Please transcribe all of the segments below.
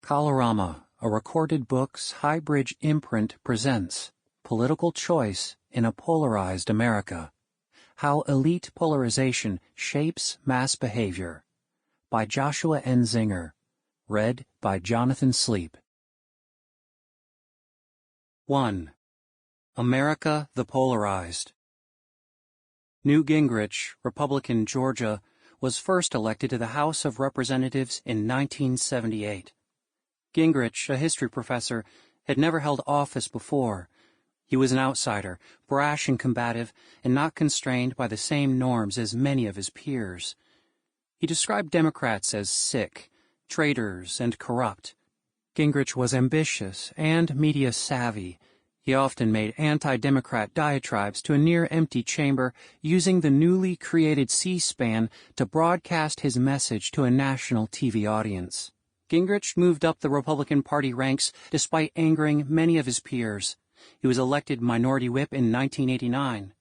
Colorama, a recorded book's Highbridge imprint presents Political Choice in a Polarized America. How Elite Polarization Shapes Mass Behavior by Joshua N. Zingher. Read by Jonathan Sleep. 1. America the Polarized. Newt Gingrich, Republican Georgia, was first elected to the House of Representatives in 1978. Gingrich, a history professor, had never held office before. He was an outsider, brash and combative, and not constrained by the same norms as many of his peers. He described Democrats as sick, traitors, and corrupt. Gingrich was ambitious and media-savvy. He often made anti-Democrat diatribes to a near-empty chamber, using the newly created C-SPAN to broadcast his message to a national TV audience. Gingrich moved up the Republican Party ranks despite angering many of his peers. He was elected Minority Whip in 1989.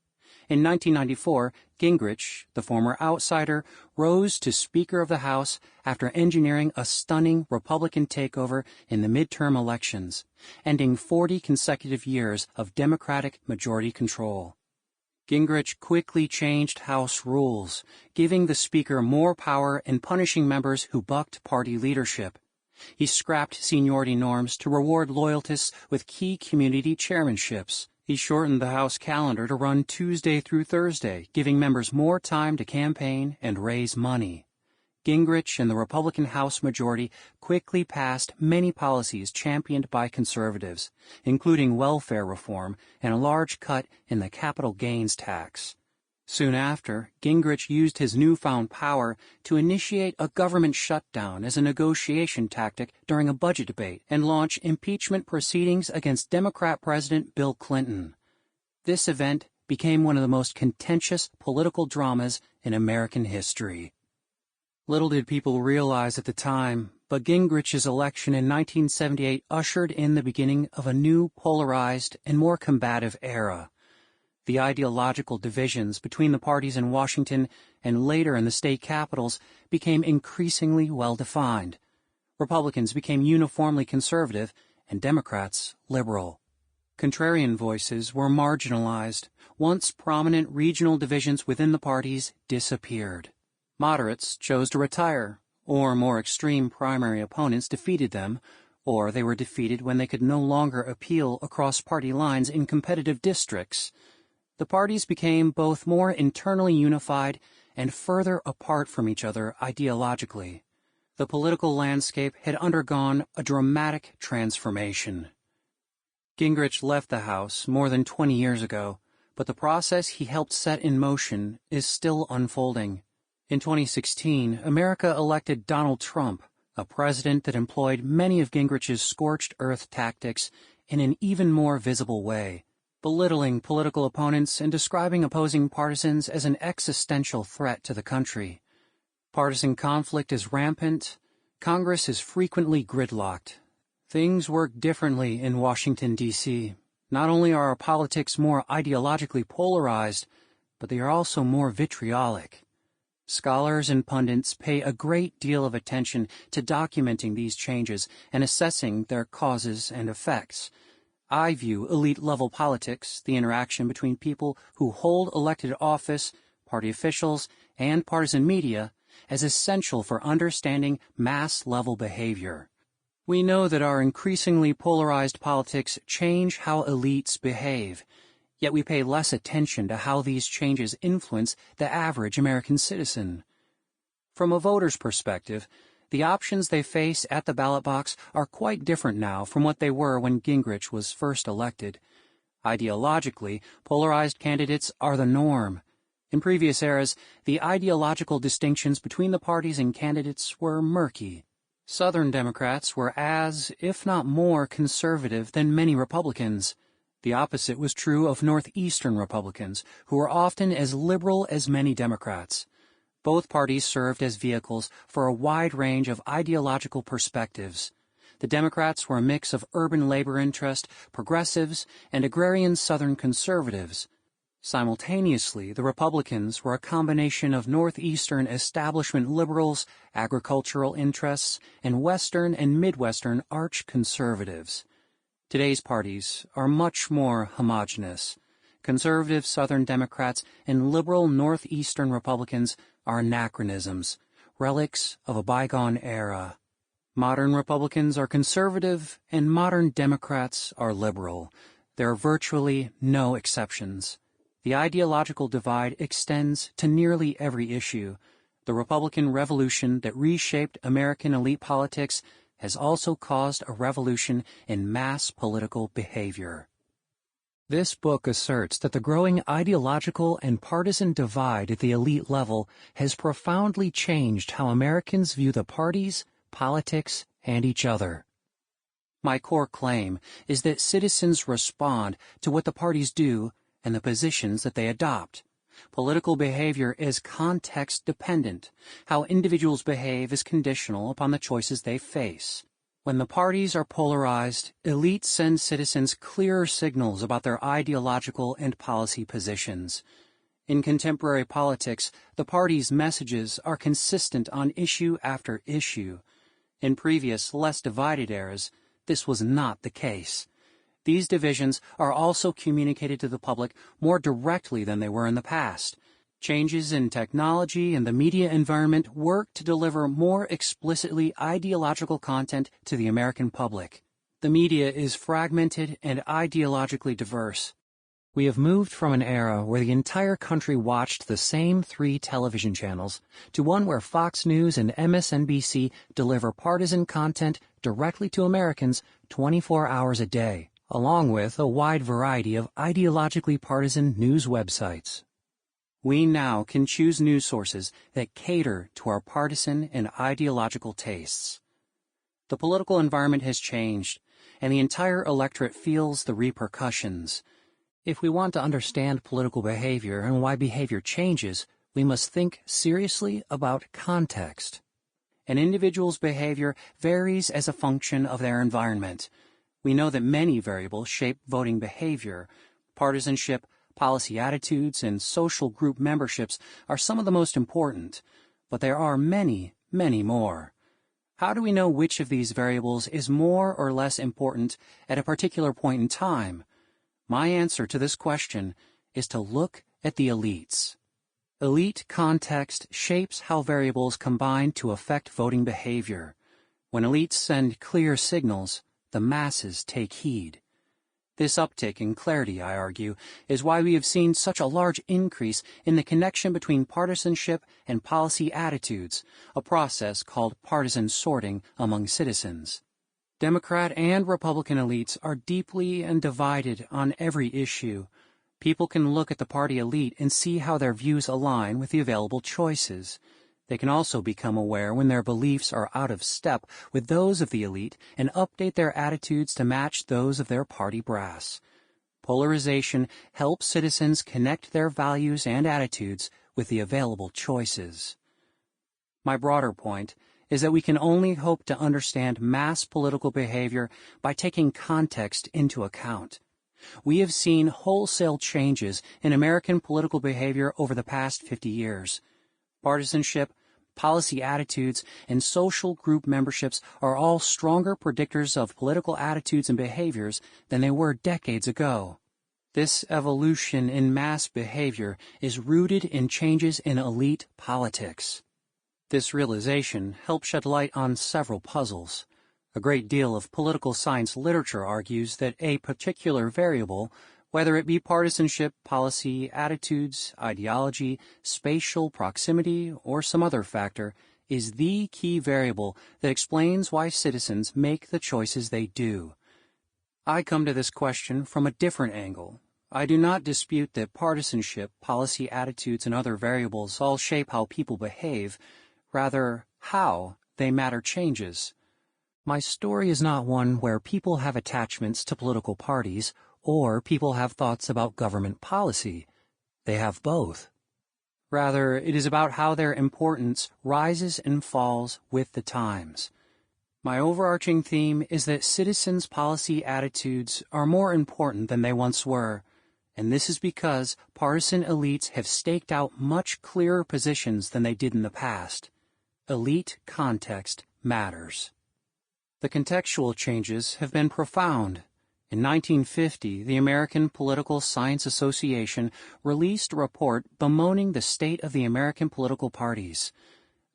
In 1994, Gingrich, the former outsider, rose to Speaker of the House after engineering a stunning Republican takeover in the midterm elections, ending 40 consecutive years of Democratic majority control. Gingrich quickly changed House rules, giving the Speaker more power and punishing members who bucked party leadership. He scrapped seniority norms to reward loyaltists with key community chairmanships. He shortened the House calendar to run Tuesday through Thursday, giving members more time to campaign and raise money. Gingrich and the Republican House majority quickly passed many policies championed by conservatives, including welfare reform and a large cut in the capital gains tax. Soon after, Gingrich used his newfound power to initiate a government shutdown as a negotiation tactic during a budget debate and launch impeachment proceedings against Democrat President Bill Clinton. This event became one of the most contentious political dramas in American history. Little did people realize at the time, but Gingrich's election in 1978 ushered in the beginning of a new polarized and more combative era. The ideological divisions between the parties in Washington and later in the state capitals became increasingly well-defined. Republicans became uniformly conservative and Democrats liberal. Contrarian voices were marginalized. Once prominent regional divisions within the parties disappeared. Moderates chose to retire, or more extreme primary opponents defeated them, or they were defeated when they could no longer appeal across party lines in competitive districts. The parties became both more internally unified and further apart from each other ideologically. The political landscape had undergone a dramatic transformation. Gingrich left the House more than 20 years ago, but the process he helped set in motion is still unfolding. In 2016, America elected Donald Trump, a president that employed many of Gingrich's scorched earth tactics in an even more visible way, belittling political opponents and describing opposing partisans as an existential threat to the country. Partisan conflict is rampant. Congress is frequently gridlocked. Things work differently in Washington, D.C. Not only are our politics more ideologically polarized, but they are also more vitriolic. Scholars and pundits pay a great deal of attention to documenting these changes and assessing their causes and effects. I view elite-level politics, the interaction between people who hold elected office, party officials, and partisan media, as essential for understanding mass-level behavior. We know that our increasingly polarized politics change how elites behave, yet we pay less attention to how these changes influence the average American citizen. From a voter's perspective, the options they face at the ballot box are quite different now from what they were when Gingrich was first elected. Ideologically, polarized candidates are the norm. In previous eras, the ideological distinctions between the parties and candidates were murky. Southern Democrats were as, if not more, conservative than many Republicans. The opposite was true of Northeastern Republicans, who were often as liberal as many Democrats. Both parties served as vehicles for a wide range of ideological perspectives. The Democrats were a mix of urban labor interest, progressives, and agrarian Southern conservatives. Simultaneously, the Republicans were a combination of Northeastern establishment liberals, agricultural interests, and Western and Midwestern arch-conservatives. Today's parties are much more homogeneous. Conservative Southern Democrats and liberal Northeastern Republicans are anachronisms, relics of a bygone era. Modern Republicans are conservative, and modern Democrats are liberal. There are virtually no exceptions. The ideological divide extends to nearly every issue. The Republican revolution that reshaped American elite politics has also caused a revolution in mass political behavior. This book asserts that the growing ideological and partisan divide at the elite level has profoundly changed how Americans view the parties, politics, and each other. My core claim is that citizens respond to what the parties do and the positions that they adopt. Political behavior is context-dependent. How individuals behave is conditional upon the choices they face. When the parties are polarized, elites send citizens clearer signals about their ideological and policy positions. In contemporary politics, the parties' messages are consistent on issue after issue. In previous, less divided eras, this was not the case. These divisions are also communicated to the public more directly than they were in the past. Changes in technology and the media environment work to deliver more explicitly ideological content to the American public. The media is fragmented and ideologically diverse. We have moved from an era where the entire country watched the same 3 television channels to one where Fox News and MSNBC deliver partisan content directly to Americans 24 hours a day, along with a wide variety of ideologically partisan news websites. We now can choose news sources that cater to our partisan and ideological tastes. The political environment has changed, and the entire electorate feels the repercussions. If we want to understand political behavior and why behavior changes, we must think seriously about context. An individual's behavior varies as a function of their environment. We know that many variables shape voting behavior. Partisanship, policy attitudes, and social group memberships are some of the most important, but there are many, many more. How do we know which of these variables is more or less important at a particular point in time? My answer to this question is to look at the elites. Elite context shapes how variables combine to affect voting behavior. When elites send clear signals, the masses take heed. This uptick in clarity, I argue, is why we have seen such a large increase in the connection between partisanship and policy attitudes, a process called partisan sorting among citizens. Democrat and Republican elites are deeply and divided on every issue. People can look at the party elite and see how their views align with the available choices. They can also become aware when their beliefs are out of step with those of the elite and update their attitudes to match those of their party brass. Polarization helps citizens connect their values and attitudes with the available choices. My broader point is that we can only hope to understand mass political behavior by taking context into account. We have seen wholesale changes in American political behavior over the past 50 years. Partisanship, policy attitudes, and social group memberships are all stronger predictors of political attitudes and behaviors than they were decades ago. This evolution in mass behavior is rooted in changes in elite politics. This realization helps shed light on several puzzles. A great deal of political science literature argues that a particular variable, whether it be partisanship, policy, attitudes, ideology, spatial proximity, or some other factor, is the key variable that explains why citizens make the choices they do. I come to this question from a different angle. I do not dispute that partisanship, policy attitudes, and other variables all shape how people behave. Rather, how they matter changes. My story is not one where people have attachments to political parties or people have thoughts about government policy. They have both. Rather, it is about how their importance rises and falls with the times. My overarching theme is that citizens' policy attitudes are more important than they once were. and this is because partisan elites have staked out much clearer positions than they did in the past. Elite context matters. The contextual changes have been profound. In 1950, the American Political Science Association released a report bemoaning the state of the American political parties.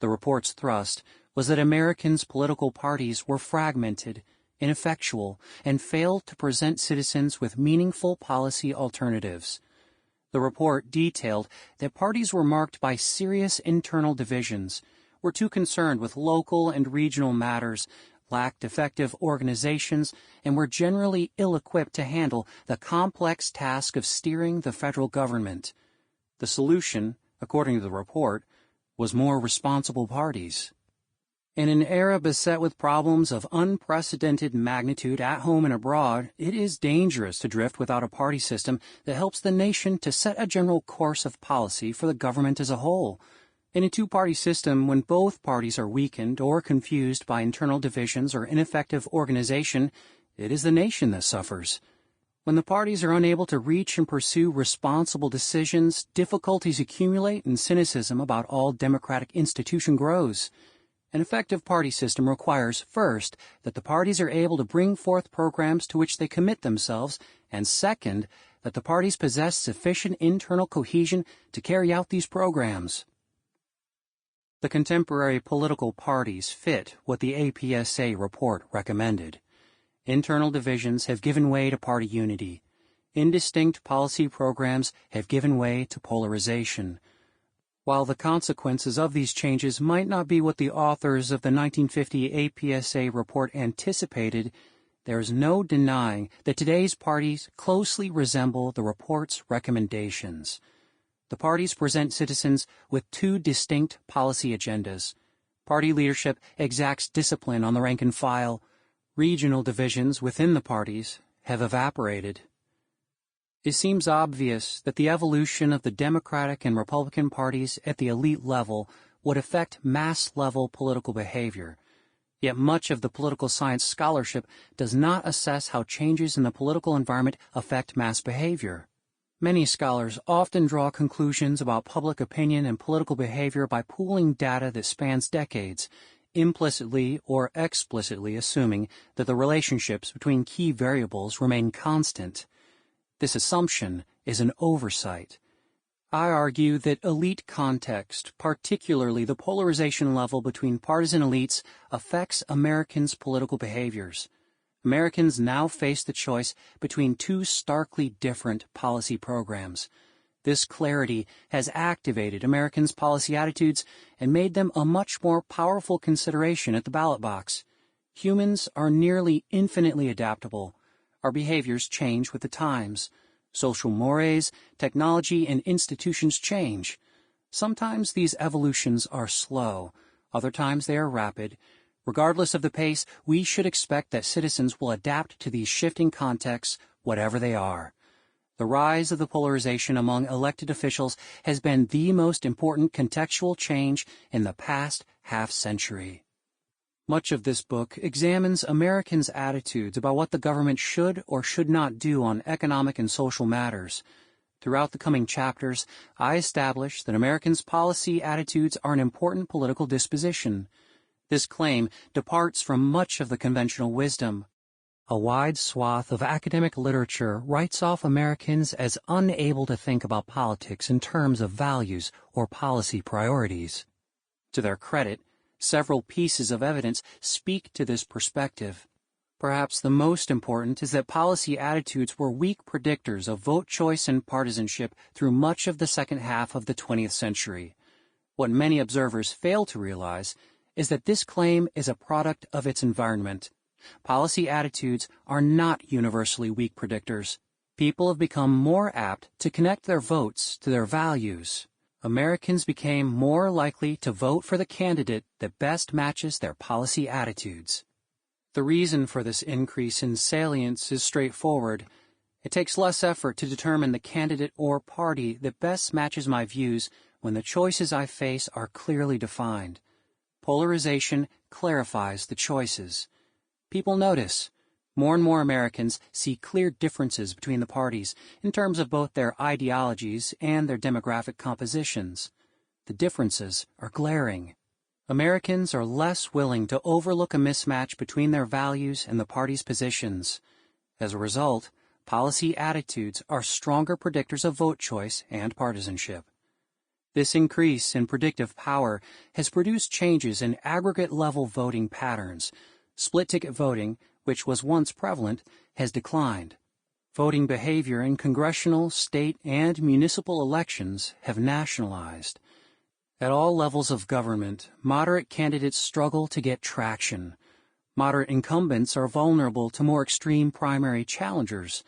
The report's thrust was that Americans' political parties were fragmented, ineffectual, and failed to present citizens with meaningful policy alternatives. The report detailed that parties were marked by serious internal divisions, were too concerned with local and regional matters, lacked effective organizations, and were generally ill-equipped to handle the complex task of steering the federal government. The solution, according to the report, was more responsible parties. In an era beset with problems of unprecedented magnitude at home and abroad, it is dangerous to drift without a party system that helps the nation to set a general course of policy for the government as a whole. In a two-party system, when both parties are weakened or confused by internal divisions or ineffective organization, it is the nation that suffers. When the parties are unable to reach and pursue responsible decisions, difficulties accumulate and cynicism about all democratic institution grows. An effective party system requires, first, that the parties are able to bring forth programs to which they commit themselves, and second, that the parties possess sufficient internal cohesion to carry out these programs. The contemporary political parties fit what the APSA report recommended. Internal divisions have given way to party unity. Indistinct policy programs have given way to polarization. While the consequences of these changes might not be what the authors of the 1950 APSA report anticipated, there is no denying that today's parties closely resemble the report's recommendations. The parties present citizens with two distinct policy agendas. Party leadership exacts discipline on the rank and file. Regional divisions within the parties have evaporated. It seems obvious that the evolution of the Democratic and Republican parties at the elite level would affect mass-level political behavior. Yet much of the political science scholarship does not assess how changes in the political environment affect mass behavior. Many scholars often draw conclusions about public opinion and political behavior by pooling data that spans decades, implicitly or explicitly assuming that the relationships between key variables remain constant. This assumption is an oversight. I argue that elite context, particularly the polarization level between partisan elites, affects Americans' political behaviors. Americans now face the choice between two starkly different policy programs. This clarity has activated Americans' policy attitudes and made them a much more powerful consideration at the ballot box. Humans are nearly infinitely adaptable. Our behaviors change with the times. Social mores, technology, and institutions change. Sometimes these evolutions are slow. Other times they are rapid. Regardless of the pace, we should expect that citizens will adapt to these shifting contexts, whatever they are. The rise of the polarization among elected officials has been the most important contextual change in the past half-century. Much of this book examines Americans' attitudes about what the government should or should not do on economic and social matters. Throughout the coming chapters, I establish that Americans' policy attitudes are an important political disposition. This claim departs from much of the conventional wisdom. A wide swath of academic literature writes off Americans as unable to think about politics in terms of values or policy priorities. To their credit, several pieces of evidence speak to this perspective. Perhaps the most important is that policy attitudes were weak predictors of vote choice and partisanship through much of the second half of the 20th century. What many observers fail to realize is that this claim is a product of its environment. Policy attitudes are not universally weak predictors. People have become more apt to connect their votes to their values. Americans became more likely to vote for the candidate that best matches their policy attitudes. The reason for this increase in salience is straightforward. It takes less effort to determine the candidate or party that best matches my views when the choices I face are clearly defined. Polarization clarifies the choices. People notice, More and more Americans see clear differences between the parties in terms of both their ideologies and their demographic compositions. The differences are glaring. Americans are less willing to overlook a mismatch between their values and the party's positions. As a result, policy attitudes are stronger predictors of vote choice and partisanship. This increase in predictive power has produced changes in aggregate-level voting patterns. Split-ticket voting, which was once prevalent, has declined. Voting behavior in congressional, state, and municipal elections have nationalized. At all levels of government, moderate candidates struggle to get traction. Moderate incumbents are vulnerable to more extreme primary challengers.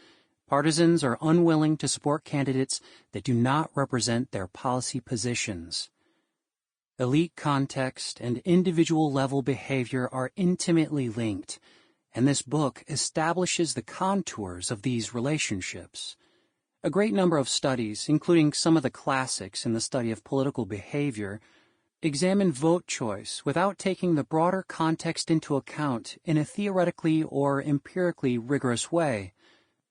Partisans are unwilling to support candidates that do not represent their policy positions. Elite context and individual-level behavior are intimately linked, and this book establishes the contours of these relationships. A great number of studies, including some of the classics in the study of political behavior, examine vote choice without taking the broader context into account in a theoretically or empirically rigorous way.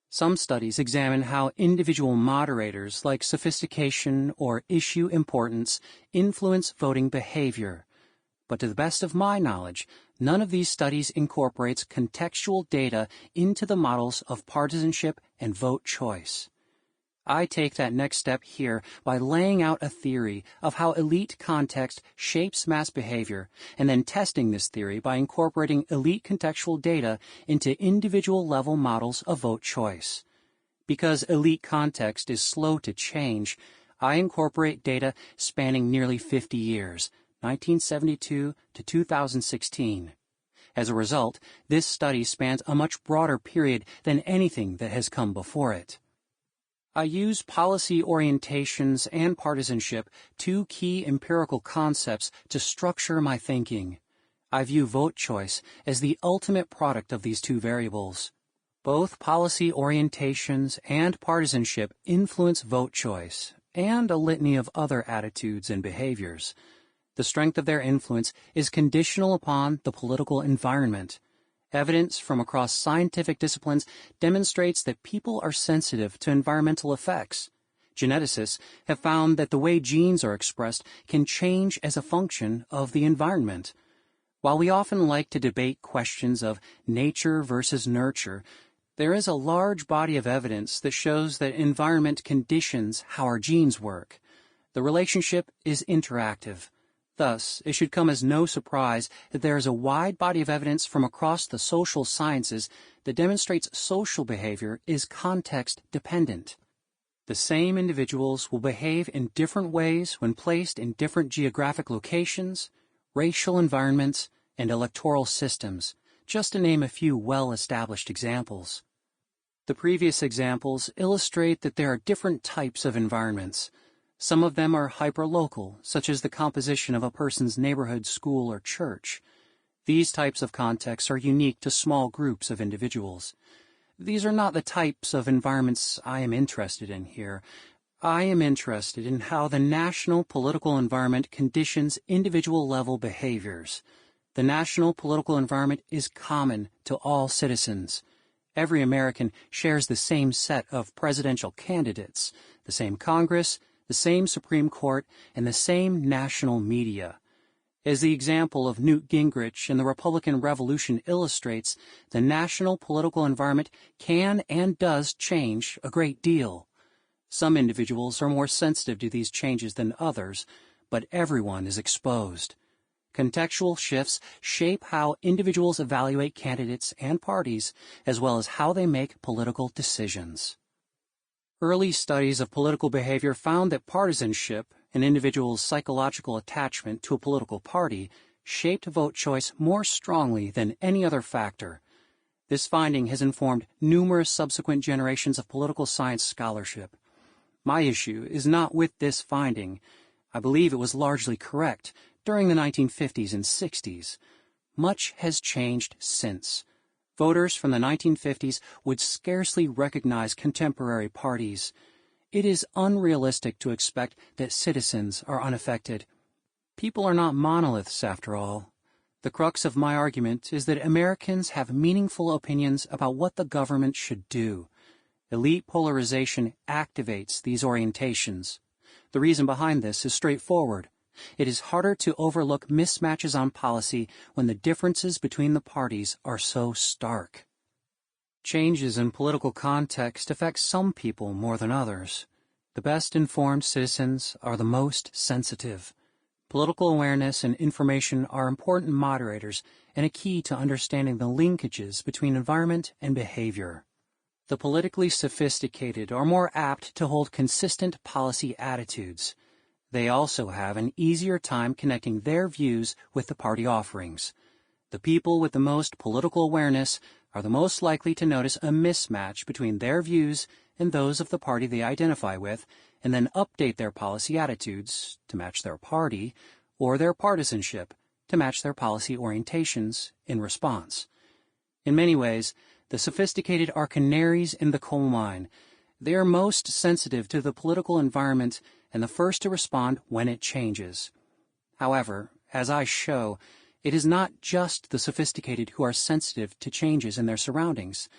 Some studies examine how individual moderators like sophistication or issue importance influence voting behavior. But to the best of my knowledge, none of these studies incorporates contextual data into the models of partisanship and vote choice. I take that next step here by laying out a theory of how elite context shapes mass behavior and then testing this theory by incorporating elite contextual data into individual-level models of vote choice. Because elite context is slow to change, I incorporate data spanning nearly 50 years, 1972 to 2016. As a result, this study spans a much broader period than anything that has come before it. I use policy orientations and partisanship, two key empirical concepts, to structure my thinking. I view vote choice as the ultimate product of these two variables. Both policy orientations and partisanship influence vote choice, and a litany of other attitudes and behaviors. The strength of their influence is conditional upon the political environment. Evidence from across scientific disciplines demonstrates that people are sensitive to environmental effects. Geneticists have found that the way genes are expressed can change as a function of the environment. While we often like to debate questions of nature versus nurture, there is a large body of evidence that shows that environment conditions how our genes work. The relationship is interactive. Thus, it should come as no surprise that there is a wide body of evidence from across the social sciences that demonstrates social behavior is context-dependent. The same individuals will behave in different ways when placed in different geographic locations, racial environments, and electoral systems, just to name a few well-established examples. The previous examples illustrate that there are different types of environments. Some of them are hyperlocal, such as the composition of a person's neighborhood, school, or church. These types of contexts are unique to small groups of individuals. These are not the types of environments I am interested in here. I am interested in how the national political environment conditions individual-level behaviors. The national political environment is common to all citizens. Every American shares the same set of presidential candidates, the same Congress, the same Supreme Court, and the same national media. As the example of Newt Gingrich and the Republican Revolution illustrates, the national political environment can and does change a great deal. Some individuals are more sensitive to these changes than others, but everyone is exposed. Contextual shifts shape how individuals evaluate candidates and parties, as well as how they make political decisions. Early studies of political behavior found that partisanship, an individual's psychological attachment to a political party, shaped vote choice more strongly than any other factor. This finding has informed numerous subsequent generations of political science scholarship. My issue is not with this finding. I believe it was largely correct during the 1950s and 60s. Much has changed since. Voters from the 1950s would scarcely recognize contemporary parties. It is unrealistic to expect that citizens are unaffected. People are not monoliths, after all. The crux of my argument is that Americans have meaningful opinions about what the government should do. Elite polarization activates these orientations. The reason behind this is straightforward. It is harder to overlook mismatches on policy when the differences between the parties are so stark. Changes in political context affect some people more than others. The best informed citizens are the most sensitive. Political awareness and information are important moderators and a key to understanding the linkages between environment and behavior. The politically sophisticated are more apt to hold consistent policy attitudes. They also have an easier time connecting their views with the party offerings. The people with the most political awareness are the most likely to notice a mismatch between their views and those of the party they identify with, and then update their policy attitudes to match their party, or their partisanship to match their policy orientations in response. In many ways, the sophisticated are canaries in the coal mine. They are most sensitive to the political environment and the first to respond when it changes. However, as I show, it is not just the sophisticated who are sensitive to changes in their surroundings.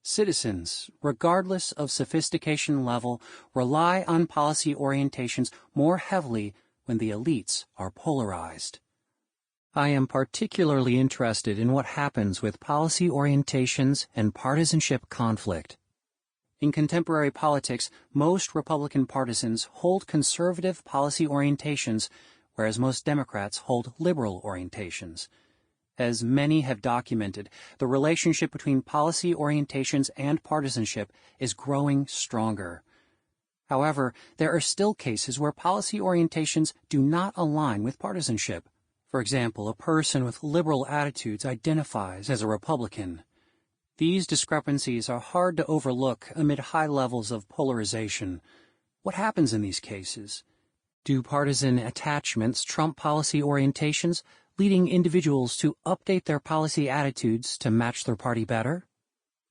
Citizens, regardless of sophistication level, rely on policy orientations more heavily when the elites are polarized. I am particularly interested in what happens with policy orientations and partisanship conflict. In contemporary politics, most Republican partisans hold conservative policy orientations, whereas most Democrats hold liberal orientations. As many have documented, the relationship between policy orientations and partisanship is growing stronger. However, there are still cases where policy orientations do not align with partisanship. For example, a person with liberal attitudes identifies as a Republican. These discrepancies are hard to overlook amid high levels of polarization. What happens in these cases? Do partisan attachments trump policy orientations, leading individuals to update their policy attitudes to match their party better?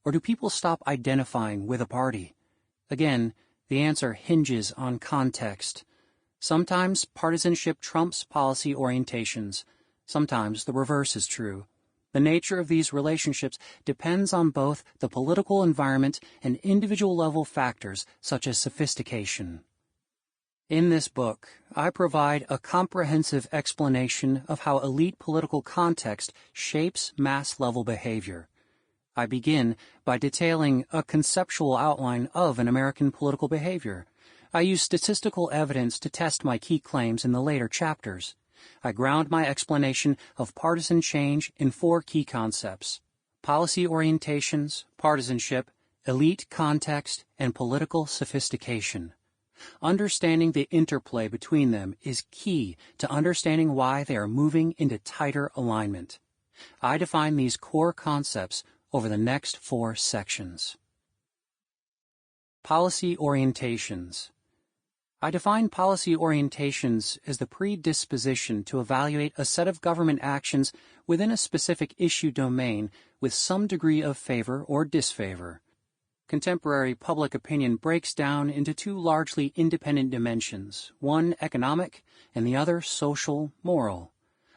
Or do people stop identifying with a party? Again, the answer hinges on context. Sometimes partisanship trumps policy orientations. Sometimes the reverse is true. The nature of these relationships depends on both the political environment and individual-level factors such as sophistication. In this book, I provide a comprehensive explanation of how elite political context shapes mass-level behavior. I begin by detailing a conceptual outline of an American political behavior. I use statistical evidence to test my key claims in the later chapters. I ground my explanation of partisan change in 4 key concepts: policy orientations, partisanship, elite context, and political sophistication. Understanding the interplay between them is key to understanding why they are moving into tighter alignment. I define these core concepts over the next 4 sections. Policy orientations. I define policy orientations as the predisposition to evaluate a set of government actions within a specific issue domain with some degree of favor or disfavor. Contemporary public opinion breaks down into 2 largely independent dimensions, one economic and the other social, moral.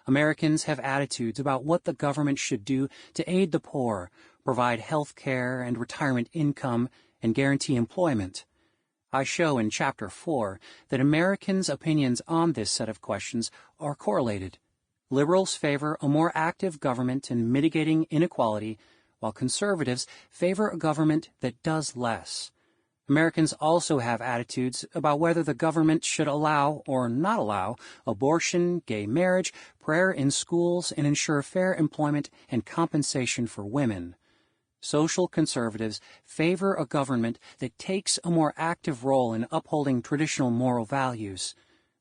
Americans have attitudes about what the government should do to aid the poor, provide health care and retirement income, and guarantee employment. I show in Chapter 4 that Americans' opinions on this set of questions are correlated. Liberals favor a more active government in mitigating inequality, while conservatives favor a government that does less. Americans also have attitudes about whether the government should allow or not allow abortion, gay marriage, prayer in schools, and ensure fair employment and compensation for women. Social conservatives favor a government that takes a more active role in upholding traditional moral values.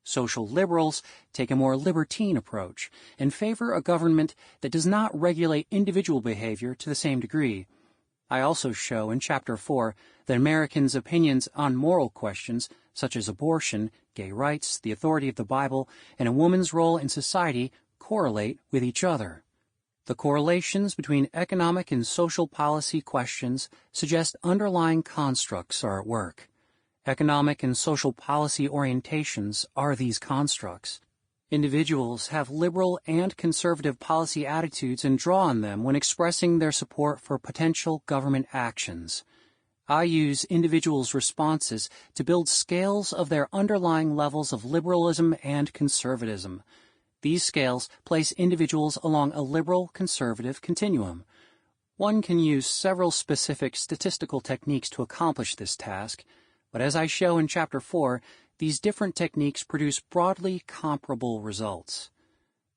Social liberals take a more libertine approach and favor a government that does not regulate individual behavior to the same degree. I also show in Chapter 4 that Americans' opinions on moral questions such as abortion, gay rights, the authority of the Bible, and a woman's role in society correlate with each other. The correlations between economic and social policy questions suggest underlying constructs are at work. Economic and social policy orientations are these constructs. Individuals have liberal and conservative policy attitudes and draw on them when expressing their support for potential government actions. I use individuals' responses to build scales of their underlying levels of liberalism and conservatism. These scales place individuals along a liberal-conservative continuum. One can use several specific statistical techniques to accomplish this task, but as I show in Chapter 4, these different techniques produce broadly comparable results.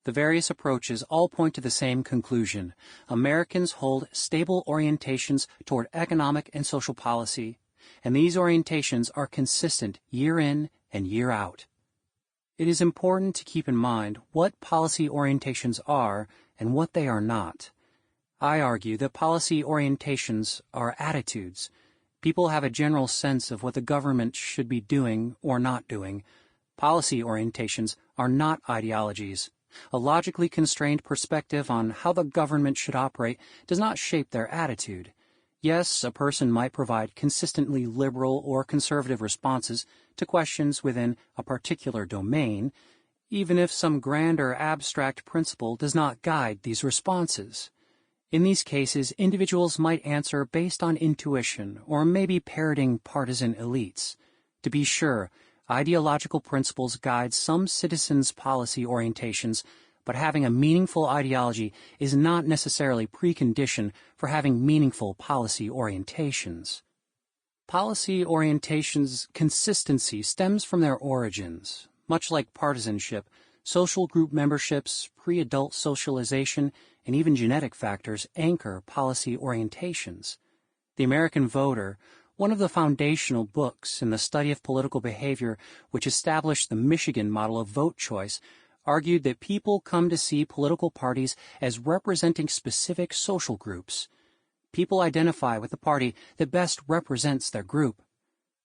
The various approaches all point to the same conclusion. Americans hold stable orientations toward economic and social policy, and these orientations are consistent year in and year out. It is important to keep in mind what policy orientations are and what they are not. I argue that policy orientations are attitudes. People have a general sense of what the government should be doing or not doing. Policy orientations are not ideologies. A logically constrained perspective on how the government should operate does not shape their attitude. Yes, a person might provide consistently liberal or conservative responses to questions within a particular domain, even if some grander abstract principle does not guide these responses. In these cases, individuals might answer based on intuition or maybe parroting partisan elites. To be sure, ideological principles guide some citizens' policy orientations, but having a meaningful ideology is not necessarily precondition for having meaningful policy orientations. Policy orientations' consistency stems from their origins. Much like partisanship, social group memberships, pre-adult socialization, and even genetic factors anchor policy orientations. The American Voter, one of the foundational books in the study of political behavior which established the Michigan model of vote choice, argued that people come to see political parties as representing specific social groups. People identify with the party that best represents their group.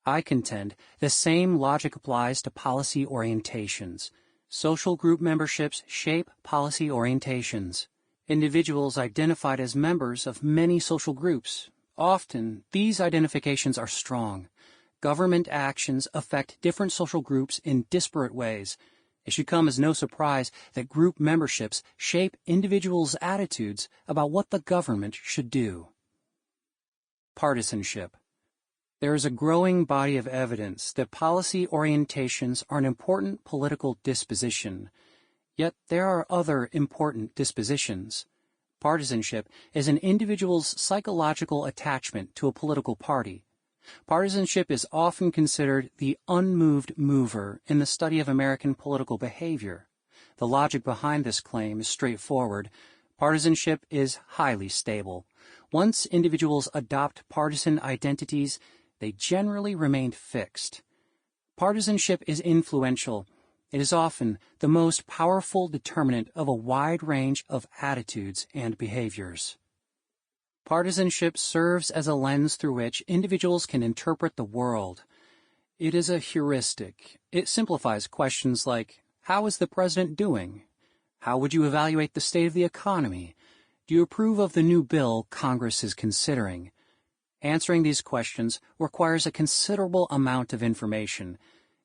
I contend the same logic applies to policy orientations. Social group memberships shape policy orientations. Individuals identified as members of many social groups. Often, these identifications are strong. Government actions affect different social groups in disparate ways. It should come as no surprise that group memberships shape individuals' attitudes about what the government should do. Partisanship. There is a growing body of evidence that policy orientations are an important political disposition. Yet there are other important dispositions. Partisanship is an individual's psychological attachment to a political party. Partisanship is often considered the unmoved mover in the study of American political behavior. The logic behind this claim is straightforward. Partisanship is highly stable. Once individuals adopt partisan identities, they generally remain fixed. Partisanship is influential. It is often the most powerful determinant of a wide range of attitudes and behaviors. Partisanship serves as a lens through which individuals can interpret the world. It is a heuristic. It simplifies questions like, how is the president doing? How would you evaluate the state of the economy? Do you approve of the new bill Congress is considering? Answering these questions requires a considerable amount of information.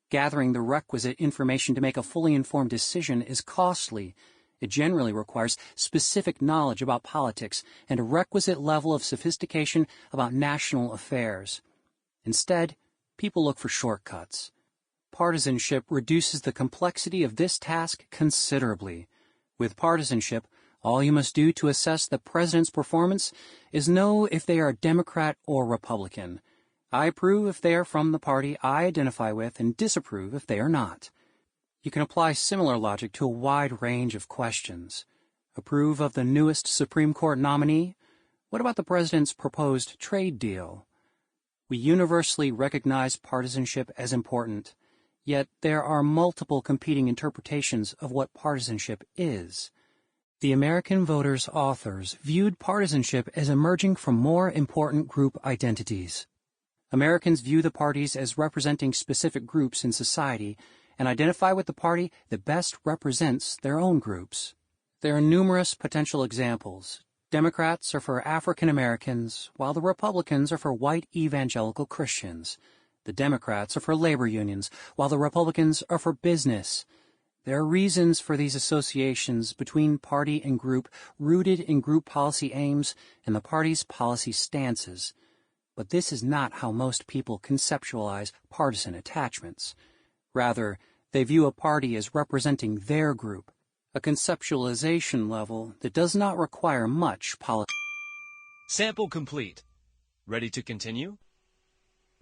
Gathering the requisite information to make a fully informed decision is costly. It generally requires specific knowledge about politics and a requisite level of sophistication about national affairs. Instead, people look for shortcuts. Partisanship reduces the complexity of this task considerably. With partisanship, all you must do to assess the president's performance is know if they are Democrat or Republican. I approve if they are from the party I identify with and disapprove if they are not. You can apply similar logic to a wide range of questions. Approve of the newest Supreme Court nominee? What about the president's proposed trade deal? We universally recognize partisanship as important, yet there are multiple competing interpretations of what partisanship is. The American Voter's authors viewed partisanship as emerging from more important group identities. Americans view the parties as representing specific groups in society and identify with the party that best represents their own groups. There are numerous potential examples. Democrats are for African Americans, while the Republicans are for white evangelical Christians. The Democrats are for labor unions, while the Republicans are for business. There are reasons for these associations between party and group rooted in group policy aims and the party's policy stances. But this is not how most people conceptualize partisan attachments. Rather, they view a party as representing their group, a conceptualization level that does not require much policy. Sample complete. Ready to continue?